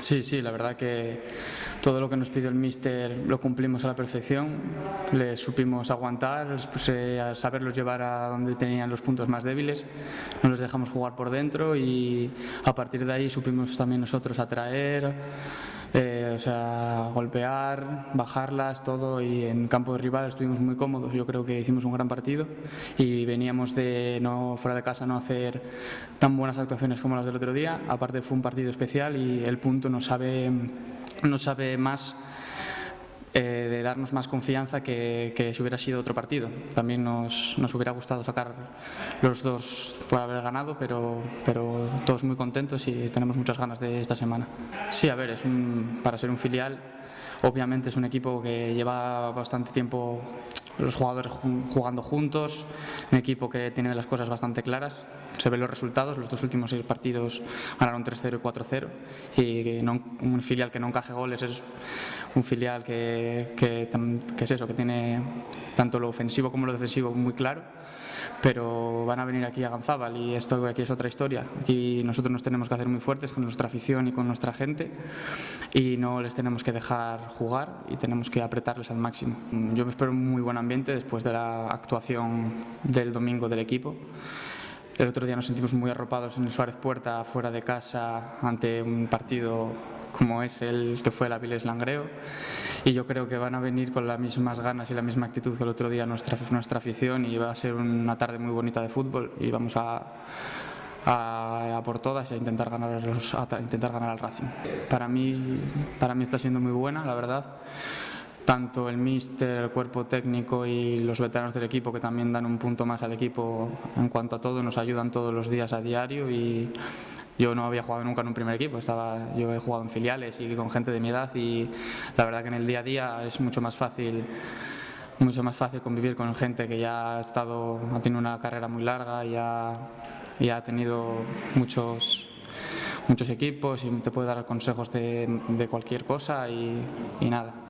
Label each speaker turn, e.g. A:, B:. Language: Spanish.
A: Sí, la verdad que todo lo que nos pidió el míster lo cumplimos a la perfección, le supimos aguantar, a saberlos llevar a donde tenían los puntos más débiles, no les dejamos jugar por dentro y a partir de ahí supimos también nosotros atraer, golpear, bajarlas, todo, y en campo de rival estuvimos muy cómodos. Yo creo que hicimos un gran partido y veníamos de fuera de casa no hacer tan buenas actuaciones como las del otro día. Aparte fue un partido especial y el punto nos sabe más de darnos más confianza que si hubiera sido otro partido. También nos hubiera gustado sacar los dos por haber ganado, pero todos muy contentos y tenemos muchas ganas de esta semana. Sí, a ver, para ser un filial, obviamente es un equipo que lleva bastante tiempo los jugadores jugando juntos, un equipo que tiene las cosas bastante claras, se ven los resultados, los dos últimos 6 partidos ganaron 3-0 y 4-0 y un filial que no encaje goles es un filial que es eso, que tiene tanto lo ofensivo como lo defensivo muy claro, pero van a venir aquí a Ganzábal y esto aquí es otra historia. Aquí nosotros nos tenemos que hacer muy fuertes con nuestra afición y con nuestra gente y no les tenemos que dejar jugar y tenemos que apretarles al máximo. Yo me espero un muy buen ambiente después de la actuación del domingo del equipo. El otro día nos sentimos muy arropados en el Suárez Puerta, fuera de casa, ante un partido como es el que fue el Avilés Langreo, y yo creo que van a venir con las mismas ganas y la misma actitud que el otro día nuestra afición, y va a ser una tarde muy bonita de fútbol y vamos a por todas y a intentar ganar al Racing. Para mí está siendo muy buena, la verdad. Tanto el míster, el cuerpo técnico y los veteranos del equipo, que también dan un punto más al equipo en cuanto a todo, nos ayudan todos los días a diario. Y yo no había jugado nunca en un primer equipo, yo he jugado en filiales y con gente de mi edad, y la verdad que en el día a día es mucho más fácil convivir con gente que ya ha tenido una carrera muy larga y ha tenido muchos equipos y te puede dar consejos de cualquier cosa y nada.